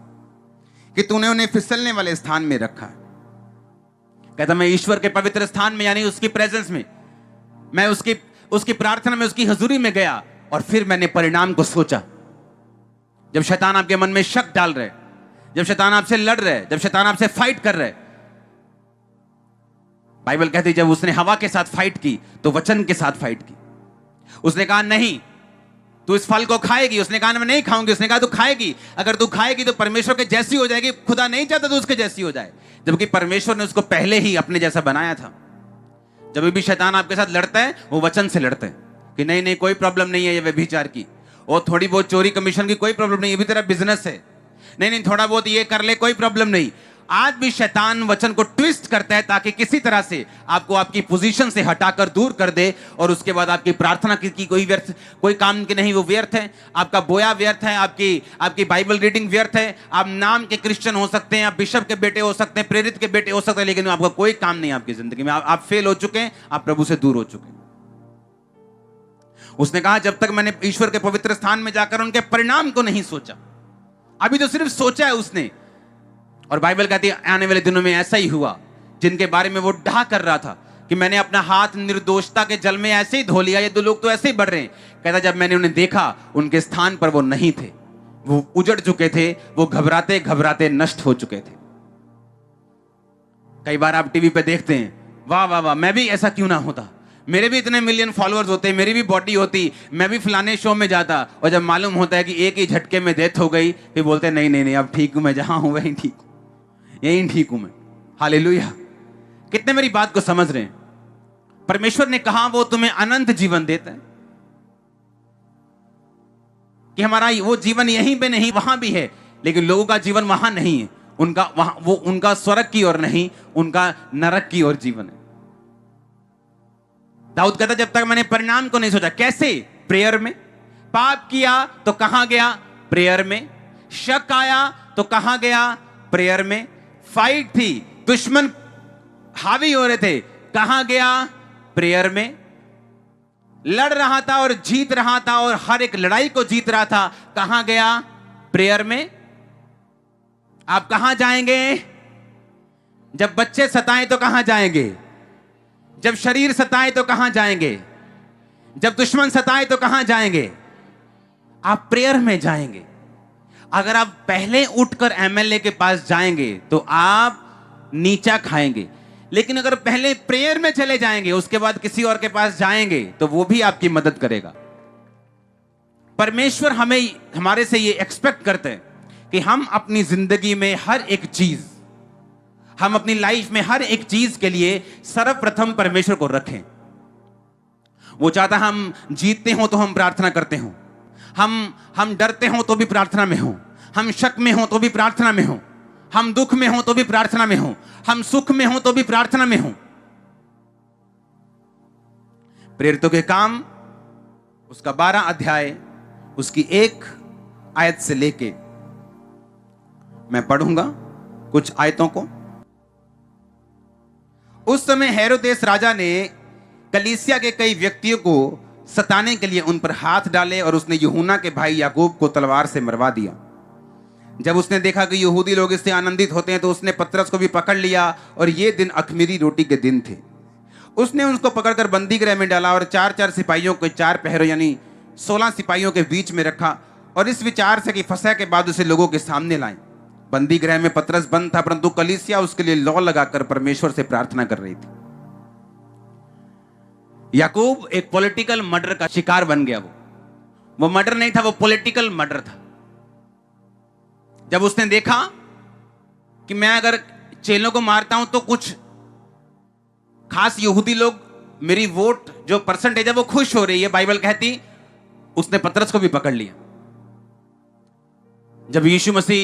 कि तूने उन्हें फिसलने वाले स्थान में रखा है। कहता मैं ईश्वर के पवित्र स्थान में, यानी उसकी प्रेजेंस में, मैं उसकी प्रार्थना में, उसकी हजूरी में गया, और फिर मैंने परिणाम को सोचा। जब शैतान आपके मन में शक डाल रहे, जब शैतान आपसे लड़ रहे, जब शैतान आपसे फाइट कर रहे, बाइबल कहती है जब उसने हवा के साथ फाइट की तो वचन के साथ फाइट की। उसने कहा नहीं तू इस फल को खाएगी, उसने कहा मैं नहीं खाऊंगी, उसने कहा तू खाएगी, अगर तू खाएगी तो परमेश्वर के जैसी हो जाएगी, खुदा नहीं चाहता तो उसके जैसी हो जाए, जबकि परमेश्वर ने उसको पहले ही अपने जैसा बनाया था। जब भी शैतान आपके साथ लड़ता है वो वचन से लड़ता है कि नहीं नहीं कोई प्रॉब्लम नहीं है ये व्यभिचार की, और थोड़ी बहुत चोरी कमीशन की कोई प्रॉब्लम नहीं, ये भी तेरा बिजनेस है, नहीं नहीं थोड़ा बहुत ये कर ले कोई प्रॉब्लम नहीं। आज भी शैतान वचन को ट्विस्ट करता है ताकि किसी तरह से आपको आपकी पोजीशन से हटाकर दूर कर दे, और उसके बाद आपकी प्रार्थना की कोई काम की नहीं, वो व्यर्थ है, आपका बोया व्यर्थ है, आपकी बाइबल रीडिंग व्यर्थ है। आप नाम के क्रिश्चियन हो सकते हैं, आप बिशप के बेटे हो सकते हैं, प्रेरित के बेटे हो सकते हैं, लेकिन आपका कोई काम नहीं आपकी जिंदगी में, आप फेल हो चुके हैं, आप प्रभु से दूर हो चुके हैं। उसने कहा जब तक मैंने ईश्वर के पवित्र स्थान में जाकर उनके परिणाम को नहीं सोचा, अभी तो सिर्फ सोचा है उसने। और बाइबल कहती है आने वाले दिनों में ऐसा ही हुआ जिनके बारे में वो डहा कर रहा था कि मैंने अपना हाथ निर्दोषता के जल में ऐसे ही धो लिया, ये दो लोग तो ऐसे ही बढ़ रहे हैं। कहता जब मैंने उन्हें देखा उनके स्थान पर वो नहीं थे, वो उजड़ चुके थे, वो घबराते घबराते नष्ट हो चुके थे। कई बार आप टीवी पे देखते हैं वाह वाह वाह मैं भी ऐसा क्यों ना होता, मेरे भी इतने मिलियन फॉलोअर्स होते, मेरी भी बॉडी होती, मैं भी फलाने शो में जाता, और जब मालूम होता है कि एक ही झटके में डेथ हो गई फिर बोलते नहीं नहीं नहीं अब ठीक हूं, मैं जहां हूं वहीं ठीक हूं, यहीं ठीक हूं मैं। हालेलुया। कितने मेरी बात को समझ रहे हैं? परमेश्वर ने कहा वो तुम्हें अनंत जीवन देता है, कि हमारा वो जीवन यहीं पे नहीं वहां भी है, लेकिन लोगों का जीवन वहां नहीं है, उनका स्वर्ग की ओर नहीं, उनका नरक की ओर जीवन है। दाऊद कहता जब तक मैंने परिणाम को नहीं सोचा। कैसे? प्रेयर में। पाप किया तो कहां गया? प्रेयर में। शक आया तो कहां गया? प्रेयर में। फाइट थी, दुश्मन हावी हो रहे थे, कहां गया? प्रेयर में। लड़ रहा था और जीत रहा था और हर एक लड़ाई को जीत रहा था, कहां गया? प्रेयर में। आप कहां जाएंगे? जब बच्चे सताएं तो कहां जाएंगे? जब शरीर सताए तो कहां जाएंगे? जब दुश्मन सताए तो कहां जाएंगे? आप प्रेयर में जाएंगे। अगर आप पहले उठकर एमएलए के पास जाएंगे तो आप नीचा खाएंगे, लेकिन अगर पहले प्रेयर में चले जाएंगे उसके बाद किसी और के पास जाएंगे तो वो भी आपकी मदद करेगा। परमेश्वर हमारे से ये एक्सपेक्ट करते हैं कि हम अपनी जिंदगी में हर एक चीज, हम अपनी लाइफ में हर एक चीज के लिए सर्वप्रथम परमेश्वर को रखें। वो चाहता हम जीतते हो तो हम प्रार्थना करते हो, हम डरते हो तो भी प्रार्थना में हो, हम शक में हो तो भी प्रार्थना में हो, हम दुख में हो तो भी प्रार्थना में हो, हम सुख में हो तो भी प्रार्थना में हो। प्रेरितों के काम उसका 12 अध्याय उसकी 1 आयत से लेके मैं पढ़ूंगा कुछ आयतों को। उस समय हेरोदेस राजा ने कलीसिया के कई व्यक्तियों को सताने के लिए उन पर हाथ डाले और उसने यूहन्ना के भाई याकूब को तलवार से मरवा दिया। जब उसने देखा कि यहूदी लोग इससे आनंदित होते हैं तो उसने पतरस को भी पकड़ लिया, और ये दिन अख़मीरी रोटी के दिन थे। उसने उसको पकड़कर बंदी गृह में डाला और 4-4 सिपाहियों के 4 पहरों यानी 16 सिपाहियों के बीच में रखा, और इस विचार से कि फसह के बाद उसे लोगों के सामने लाएं। बंदी गृह में पतरस बंद था, परंतु कलीसिया उसके लिए लौ लगाकर परमेश्वर से प्रार्थना कर रही थी। याकूब एक पॉलिटिकल मर्डर का शिकार बन गया। वो मर्डर नहीं था, वो पॉलिटिकल मर्डर था। जब उसने देखा कि मैं अगर चेलों को मारता हूं तो कुछ खास यहूदी लोग मेरी वोट जो परसेंटेज है वो खुश हो रही है, बाइबल कहती, उसने पतरस को भी पकड़ लिया। जब यीशु मसीह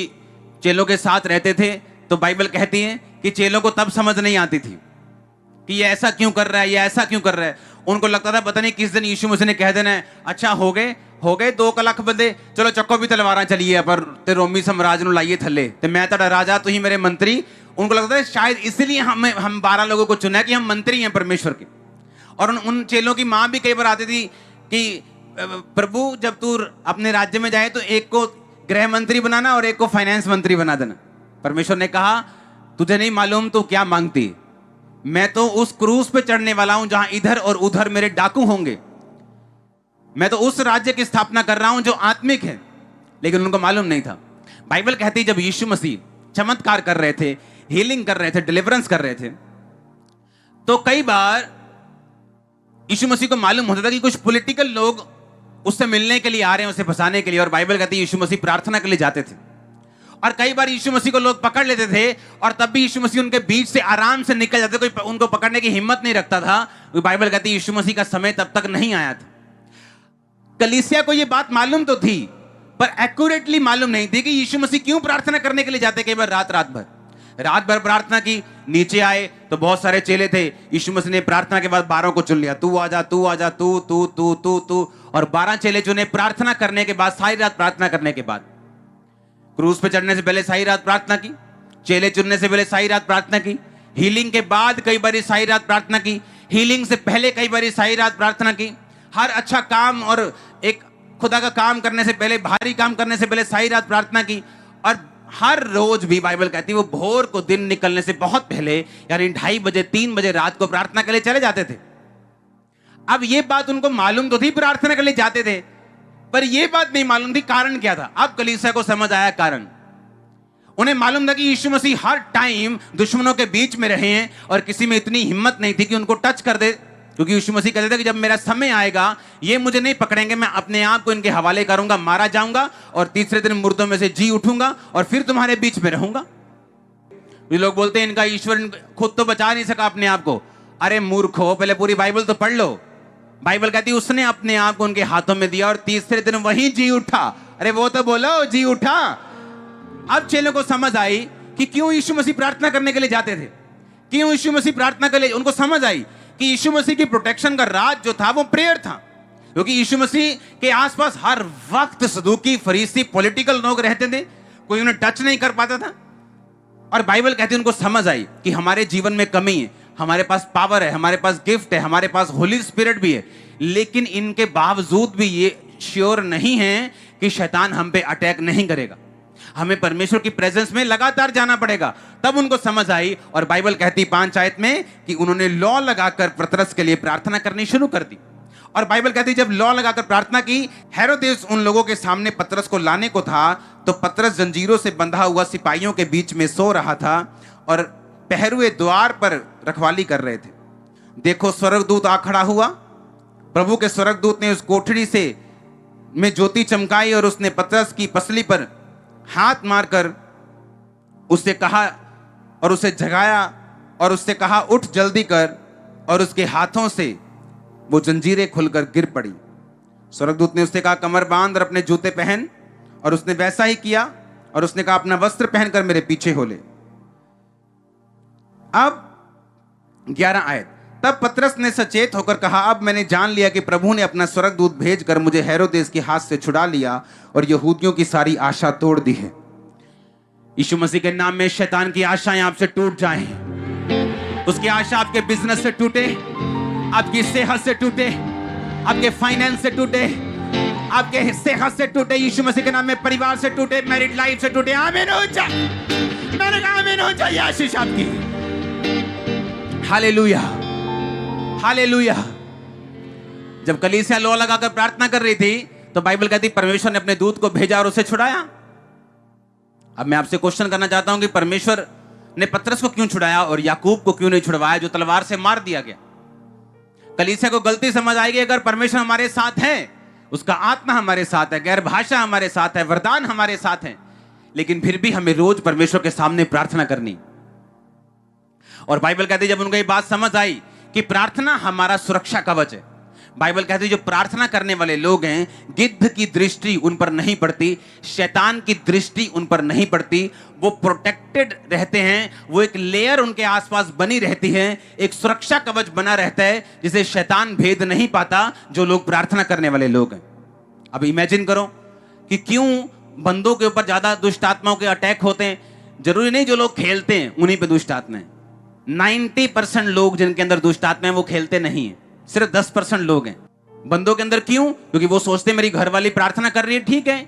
चेलों के साथ रहते थे तो बाइबल कहती है कि चेलों को तब समझ नहीं आती थी कि ये ऐसा क्यों कर रहा है, ये ऐसा क्यों कर रहा है। उनको लगता था पता नहीं किस दिन यीशु मसीह ने कह देना है, अच्छा हो गए 2 लाख बंदे, चलो चक्को भी तलवारा चलिए पर ते रोमी साम्राज्य ਨੂੰ ਲਾਈਏ ਥੱਲੇ ਤੇ मैं तेरा राजा तू ही मेरे मंत्री। उनको लगता है शायद इसलिए हम 12 लोगों को चुना है कि हम मंत्री हैं परमेश्वर के। और उन चेलों की माँ भी कई बार आती थी कि प्रभु जब तू अपने राज्य में जाए तो एक को गृह मंत्री बनाना और एक को फाइनेंस मंत्री बना देना। परमेश्वर ने कहा तुझे नहीं मालूम तू क्या मांगती, मैं तो उस क्रूज पे चढ़ने वाला हूं जहां इधर और उधर मेरे डाकू होंगे। मैं तो उस राज्य की स्थापना कर रहा हूं जो आत्मिक है। लेकिन उनको मालूम नहीं था। बाइबल कहती है जब यीशु मसीह चमत्कार कर रहे थे, हीलिंग कर रहे थे, डिलीवरेंस कर रहे थे, तो कई बार यीशु मसीह को मालूम होता था कि कुछ पॉलिटिकल लोग उससे मिलने के लिए आ रहे हैं, उसे फंसाने के लिए। और बाइबल कहती है यीशु मसीह प्रार्थना के लिए जाते थे, और कई बार यीशु मसीह को लोग पकड़ लेते थे, और तब भी यीशु मसीह उनके बीच से आराम से निकल जाते। कोई उनको पकड़ने की हिम्मत नहीं रखता था। बाइबल कहती है यीशु मसीह का समय तब तक नहीं आया था। कलीसिया को यह बात मालूम तो थी, पर एक्यूरेटली मालूम नहीं थी कि यीशु मसीह क्यों प्रार्थना करने के लिए जाते। कई बार रात भर प्रार्थना की, नीचे आए तो बहुत सारे चेले थे। यीशु मसीह ने प्रार्थना के बाद 12 को चुन लिया, तू आजा, तू आजा, तू तू तू तू तू, और 12 चेले चुने। प्रार्थना करने के बाद, सारी रात प्रार्थना करने के बाद, क्रूज पे चढ़ने से पहले सारी रात प्रार्थना की, चेले चुनने से पहले सारी रात प्रार्थना की, हीलिंग के बाद कई बार सारी रात प्रार्थना की, हीलिंग से पहले कई बार सारी रात प्रार्थना की। हर अच्छा काम और एक खुदा का काम करने से पहले, भारी काम करने से पहले सारी रात प्रार्थना की। और हर रोज भी बाइबल कहती है वो भोर को दिन निकलने से बहुत पहले, यानी 2:30 बजे 3 बजे रात को प्रार्थना के लिए चले जाते थे। अब ये बात उनको मालूम तो थी, प्रार्थना के लिए जाते थे, पर यह बात नहीं मालूम थी कारण क्या था। अब कलीसिया को समझ आया कारण। उन्हें मालूम था कि यीशु मसीह हर टाइम दुश्मनों के बीच में रहे हैं, और किसी में इतनी हिम्मत नहीं थी कि उनको टच कर दे, क्योंकि यीशु मसीह कहते थे कि जब मेरा समय आएगा ये मुझे नहीं पकड़ेंगे, मैं अपने आप को इनके हवाले करूंगा, मारा जाऊंगा, और तीसरे दिन मुर्दों में से जी उठूंगा, और फिर तुम्हारे बीच में रहूंगा। ये लोग बोलते हैं इनका ईश्वर खुद तो बचा नहीं सका अपने आप को। अरे मूर्खो, पहले पूरी बाइबल तो पढ़ लो। बाइबल कहती है उसने अपने आप को उनके हाथों में दिया और तीसरे दिन वही जी उठा। अरे वो तो बोलो, जी उठा। अब चेलों को समझ आई कि क्यों यीशु मसीह प्रार्थना करने के लिए जाते थे, क्यों यीशु मसीह प्रार्थना के लिए। उनको समझ आई कि यीशु मसीह की प्रोटेक्शन का राज जो था वो प्रेयर था, क्योंकि यीशु मसीह के आसपास हर वक्त सदूकी, फरीसी, पॉलिटिकल लोग रहते थे, कोई उन्हें टच नहीं कर पाता था। और बाइबल कहती है उनको समझ आई कि हमारे जीवन में कमी है, हमारे पास पावर है, हमारे पास गिफ्ट है, हमारे पास होली स्पिरिट भी है, लेकिन इनके बावजूद भी ये श्योर नहीं है कि शैतान हम पे अटैक नहीं करेगा। हमें परमेश्वर की प्रेजेंस में लगातार जाना पड़ेगा। तब उनको समझ आई, और बाइबल कहती 5 आयत में कि उन्होंने लॉ लगाकर पतरस के लिए प्रार्थना करनी शुरू कर दी। और बाइबल कहती जब लॉ लगाकर प्रार्थना की, हेरोदेस उन लोगों के सामने पतरस को लाने को था, तो पतरस जंजीरों से बंधा हुआ सिपाहियों के बीच में सो रहा था, और पहरुए द्वार पर रखवाली कर रहे थे। देखो स्वर्गदूत आ खड़ा हुआ, प्रभु के स्वर्गदूत ने उस कोठरी से में ज्योति चमकाई, और उसने पतरस की पसली पर हाथ मारकर उससे कहा, और उसे जगाया, और उससे कहा उठ जल्दी कर, और उसके हाथों से वो जंजीरें खुलकर गिर पड़ी। स्वर्गदूत ने उससे कहा कमर बांध और अपने जूते पहन, और उसने वैसा ही किया, और उसने कहा अपना वस्त्र पहनकर मेरे पीछे हो ले। अब 11 आयत, तब पतरस ने सचेत होकर कहा अब मैंने जान लिया कि प्रभु ने अपना स्वर्गदूत भेजकर मुझे हेरोदेस के हाथ से छुड़ा लिया, और यहूदियों की सारी आशा तोड़ दी है। यीशु मसीह के नाम में शैतान की आशाएं आपसे टूट जाएं। उसकी आशा आपके बिजनेस से टूटे, आपकी सेहत से टूटे, आपके फाइनेंस से टूटे, आपके सेहत से टूटे, यीशु मसीह के नाम में परिवार से टूटे, मैरिड लाइफ से टूटे। आमीन हो जाए, मैंने कहा आमीन हो जाए। आशीष आपकी। Hallelujah, hallelujah. जब कलीसिया लॉ लगाकर प्रार्थना कर रही थी, तो बाइबल कहती परमेश्वर ने अपने दूत को भेजा और उसे छुड़ाया। अब मैं आपसे क्वेश्चन करना चाहता हूं कि परमेश्वर ने पतरस को क्यों छुड़ाया और याकूब को क्यों नहीं छुड़वाया, जो तलवार से मार दिया गया। कलीसिया को गलती समझ आएगी, अगर परमेश्वर हमारे साथ है, उसका आत्मा हमारे साथ है, गैर भाषा हमारे साथ है, वरदान हमारे साथ है, लेकिन फिर भी हमें रोज परमेश्वर के सामने प्रार्थना करनी। और बाइबल कहती है जब उनको ये बात समझ आई कि प्रार्थना हमारा सुरक्षा कवच है, बाइबल कहती है जो प्रार्थना करने वाले लोग हैं, गिद्ध की दृष्टि उन पर नहीं पड़ती, शैतान की दृष्टि उन पर नहीं पड़ती, वो प्रोटेक्टेड रहते हैं, वो एक लेयर उनके आसपास बनी रहती है, एक सुरक्षा कवच बना रहता है जिसे शैतान भेद नहीं पाता, जो लोग प्रार्थना करने वाले लोग हैं। अब इमेजिन करो कि क्यों बंदों के ऊपर ज्यादा दुष्ट आत्माओं के अटैक होते हैं। जरूरी नहीं जो लोग खेलते हैं उन्हीं पे दुष्ट आत्माएं, 90% लोग जिनके अंदर दुष्ट आत्माएं वो खेलते नहीं है, सिर्फ 10% लोग हैं बंदों के अंदर। क्यों? क्योंकि वो सोचते हैं मेरी घरवाली प्रार्थना कर रही है, ठीक है,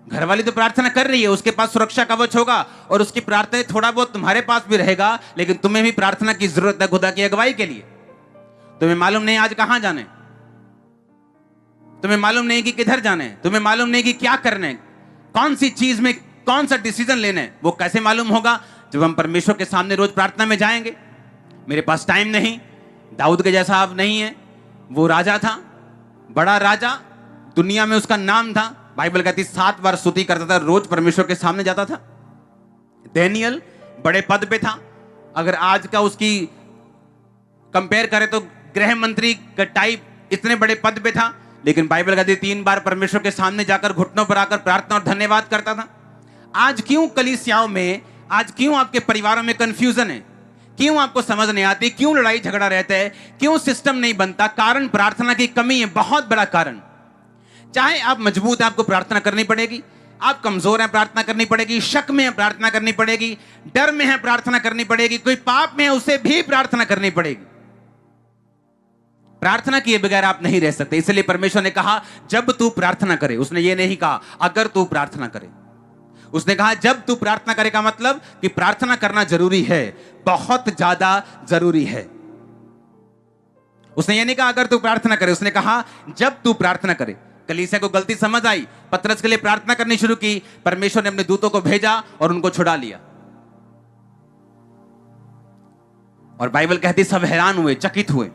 घरवाली तो प्रार्थना कर रही है, उसके पास सुरक्षा कवच होगा, और उसकी प्रार्थना थोड़ा बहुत तुम्हारे पास भी रहेगा, लेकिन तुम्हें भी प्रार्थना की जरूरत है खुदा की अगुवाई के लिए। तुम्हें मालूम नहीं आज कहां जाने, तुम्हें मालूम नहीं कि किधर जाना है, तुम्हें मालूम नहीं कि क्या करना है, कौन सी चीज में कौन सा डिसीजन लेना है, वो कैसे मालूम होगा? जब हम परमेश्वर के सामने रोज प्रार्थना में जाएंगे। मेरे पास टाइम नहीं, दाऊद के जैसा आप नहीं है। वो राजा था, बड़ा राजा, दुनिया में उसका नाम था। बाइबल कहती 7 बार स्तुति करता था, रोज परमेश्वर के सामने जाता था। दानियल बड़े पद पे था, अगर आज का उसकी कंपेयर करें तो गृह मंत्री का टाइप इतने बड़े पद पे था, लेकिन बाइबल कहती 3 बार परमेश्वर के सामने जाकर घुटनों पर आकर प्रार्थना और धन्यवाद करता था। आज क्यों कलीसियाओं में, आज क्यों आपके परिवारों में कंफ्यूजन है? क्यों आपको समझ नहीं आती? क्यों लड़ाई झगड़ा रहता है? क्यों सिस्टम नहीं बनता? कारण प्रार्थना की कमी है, बहुत बड़ा कारण। चाहे आप मजबूत हैं, आपको प्रार्थना करनी पड़ेगी। आप कमजोर हैं, प्रार्थना करनी पड़ेगी। शक में है, प्रार्थना करनी पड़ेगी। डर में है, प्रार्थना करनी पड़ेगी। कोई पाप में है, उसे भी प्रार्थना करनी पड़ेगी। प्रार्थना किए बगैर आप नहीं रह सकते। इसलिए परमेश्वर ने कहा जब तू प्रार्थना करे। उसने ये नहीं कहा अगर तू प्रार्थना करे, उसने कहा जब तू प्रार्थना करे। का मतलब कि प्रार्थना करना जरूरी है, बहुत ज्यादा जरूरी है। उसने ये नहीं कहा अगर तू प्रार्थना करे, उसने कहा जब तू प्रार्थना करे। कलीसिया को गलती समझ आई, पतरस के लिए प्रार्थना करनी शुरू की। परमेश्वर ने अपने दूतों को भेजा और उनको छुड़ा लिया। और बाइबल कहती सब हैरान हुए, चकित हुए।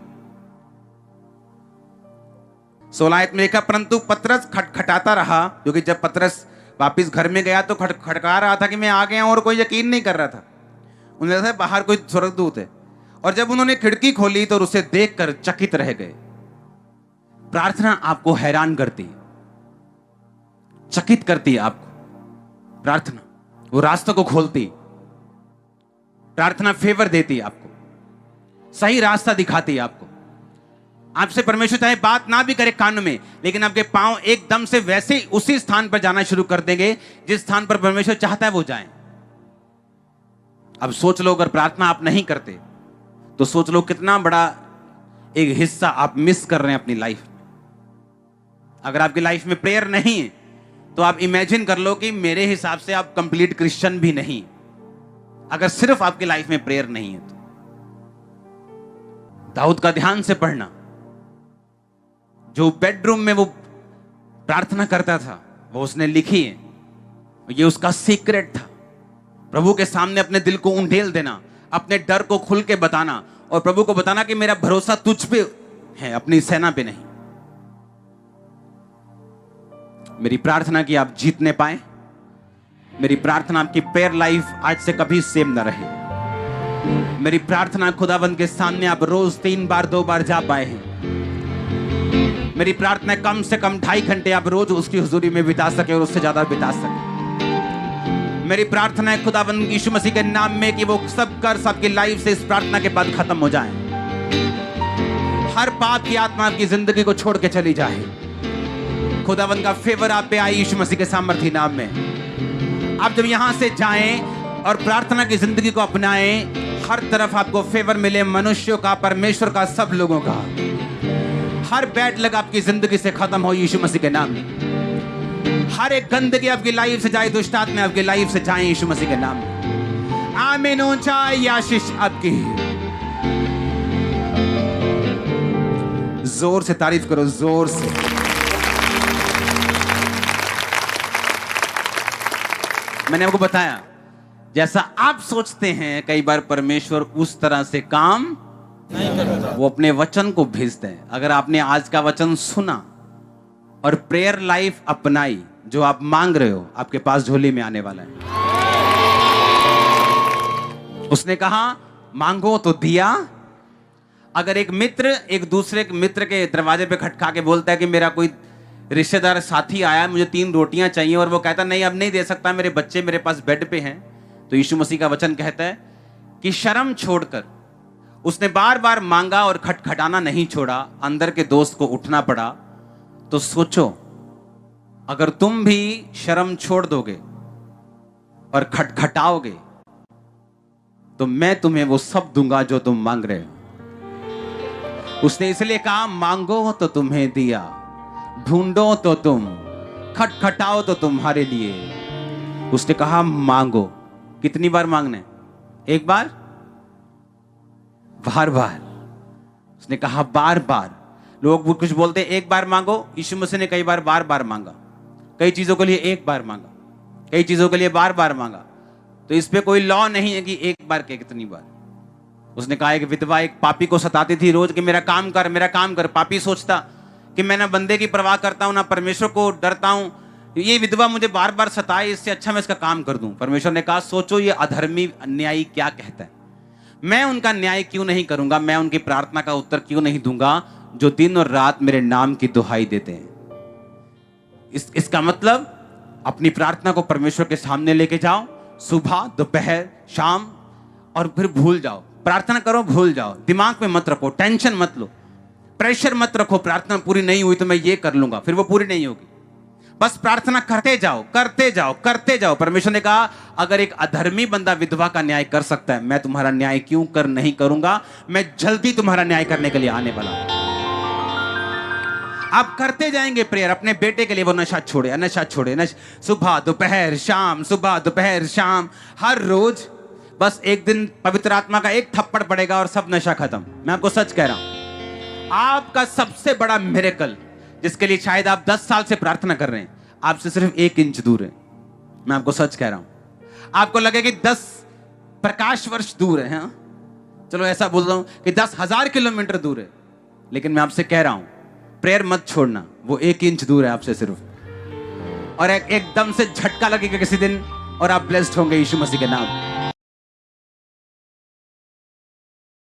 16 आयत में लिखा परंतु पतरस खटखटाता रहा, क्योंकि जब पतरस वापिस घर में गया तो खटखटा रहा था कि मैं आ गया हूं, और कोई यकीन नहीं कर रहा था। उन्हें लगा बाहर कोई स्वर्गदूत है। और जब उन्होंने खिड़की खोली तो उसे देखकर चकित रह गए। प्रार्थना आपको हैरान करती है, चकित करती है आपको। प्रार्थना वो रास्तों को खोलती, प्रार्थना फेवर देती है आपको, सही रास्ता दिखाती है आपको। आपसे परमेश्वर चाहे बात ना भी करे कान में, लेकिन आपके पांव एकदम से वैसे ही उसी स्थान पर जाना शुरू कर देंगे जिस स्थान पर परमेश्वर चाहता है वो जाएं। अब सोच लो, अगर प्रार्थना आप नहीं करते तो सोच लो कितना बड़ा एक हिस्सा आप मिस कर रहे हैं अपनी लाइफ में। अगर आपकी लाइफ में प्रेयर नहीं है तो आप इमेजिन कर लो कि मेरे हिसाब से आप कंप्लीट क्रिश्चियन भी नहीं, अगर सिर्फ आपकी लाइफ में प्रेयर नहीं है तो। दाऊद का ध्यान से पढ़ना, जो बेडरूम में वो प्रार्थना करता था वो उसने लिखी है। ये उसका सीक्रेट था, प्रभु के सामने अपने दिल को उंडेल देना, अपने डर को खुल के बताना और प्रभु को बताना कि मेरा भरोसा तुझ पे है, अपनी सेना पे नहीं। मेरी प्रार्थना की आप जीतने पाए। मेरी प्रार्थना आपकी प्रेयर लाइफ आज से कभी सेम ना रहे। मेरी प्रार्थना खुदावंद के सामने आप रोज 3 बार 2 बार जा पाए हैं। मेरी प्रार्थना कम से कम 2.5 घंटे आप रोज उसकी हुजूरी में बिता सके और उससे ज्यादा बिता सके। मेरी प्रार्थना है खुदावंद यीशु मसीह के नाम में कि वो सब कर्ज आपकी लाइफ से इस प्रार्थना के बाद खत्म हो जाए। हर पाप की आत्मा आपकी जिंदगी को छोड़ के चली जाए। खुदावंद का फेवर आप पे आए यीशु मसीह के सामर्थी नाम में। आप जब यहां से जाएं और प्रार्थना की जिंदगी को अपनाएं, हर तरफ आपको फेवर मिले, मनुष्यों का, परमेश्वर का, सब लोगों का। हर बैड लग आपकी जिंदगी से खत्म हो यीशु मसीह के नाम में। हर एक गंदगी आपकी लाइफ से जाए, दुष्ट आत्मा आपकी लाइफ से जाए यीशु मसीह के नाम में। आमीन। ऊंचाई आशीष आपकी। जोर से तारीफ करो, जोर से। मैंने आपको बताया जैसा आप सोचते हैं कई बार परमेश्वर उस तरह से काम नहीं करता। वो अपने वचन को भेजते हैं। अगर आपने आज का वचन सुना और प्रेयर लाइफ अपनाई, जो आप मांग रहे हो आपके पास झोली में आने वाला है। उसने कहा मांगो तो दिया। अगर एक मित्र एक दूसरे मित्र के दरवाजे पे खटखा के बोलता है कि मेरा कोई रिश्तेदार साथी आया, मुझे 3 रोटियां चाहिए, और वो कहता नहीं अब नहीं दे सकता, मेरे बच्चे मेरे पास बेड पे हैं, तो यीशु मसीह का वचन कहता है कि शर्म छोड़कर उसने बार बार मांगा और खटखटाना नहीं छोड़ा, अंदर के दोस्त को उठना पड़ा। तो सोचो अगर तुम भी शर्म छोड़ दोगे और खटखटाओगे तो मैं तुम्हें वो सब दूंगा जो तुम मांग रहे हो। उसने इसलिए कहा मांगो तो तुम्हें दिया, ढूंढो तो तुम, खटखटाओ तो तुम्हारे लिए। उसने कहा मांगो। कितनी बार मांगना है? एक बार? बार बार। उसने कहा बार बार। लोग कुछ बोलते हैं एक बार मांगो, यीशु मसीह ने कई बार बार बार मांगा, कई चीजों के लिए एक बार मांगा, कई चीजों के लिए बार बार मांगा। तो इस पे कोई लॉ नहीं है कि एक बार के कितनी बार। उसने कहा एक विधवा एक पापी को सताती थी रोज कि मेरा काम कर, मेरा काम कर। पापी सोचता कि मैं ना बंदे की परवाह करता हूं, ना परमेश्वर को डरता हूं, ये विधवा मुझे बार बार सताए, इससे अच्छा मैं इसका काम कर दूं। परमेश्वर ने कहा सोचो ये अधर्मी अन्यायी क्या कहता है, मैं उनका न्याय क्यों नहीं करूंगा, मैं उनकी प्रार्थना का उत्तर क्यों नहीं दूंगा जो दिन और रात मेरे नाम की दुहाई देते हैं। इसका मतलब अपनी प्रार्थना को परमेश्वर के सामने लेके जाओ, सुबह दोपहर शाम, और फिर भूल जाओ। प्रार्थना करो, भूल जाओ, दिमाग में मत रखो, टेंशन मत लो, प्रेशर मत रखो। प्रार्थना पूरी नहीं हुई तो मैं ये कर लूंगा, फिर वो पूरी नहीं होगी। बस प्रार्थना करते जाओ, करते जाओ, करते जाओ। परमेश्वर ने कहा अगर एक अधर्मी बंदा विधवा का न्याय कर सकता है, मैं तुम्हारा न्याय क्यों कर नहीं करूंगा। मैं जल्दी तुम्हारा न्याय करने के लिए आने वाला हूं। आप करते जाएंगे प्रेयर अपने बेटे के लिए, वो नशा छोड़े, नशा छोड़े, सुबह दोपहर शाम, सुबह दोपहर शाम, हर रोज। बस एक दिन पवित्र आत्मा का एक थप्पड़ पड़ेगा और सब नशा खत्म। मैं आपको सच कह रहा हूं, आपका सबसे बड़ा मिरेकल जिसके लिए शायद आप 10 साल से प्रार्थना कर रहे हैं, आपसे सिर्फ 1 इंच दूर है। मैं आपको सच कह रहा हूं। आपको लगे कि 10 प्रकाश वर्ष दूर है, हाँ? चलो ऐसा बोल रहा हूं कि 10,000 किलोमीटर दूर है, लेकिन मैं आपसे कह रहा हूं प्रेयर मत छोड़ना, वो 1 इंच दूर है आपसे सिर्फ। और एकदम से झटका लगेगा किसी दिन और आप ब्लेस्ड होंगे यीशु मसीह के नाम।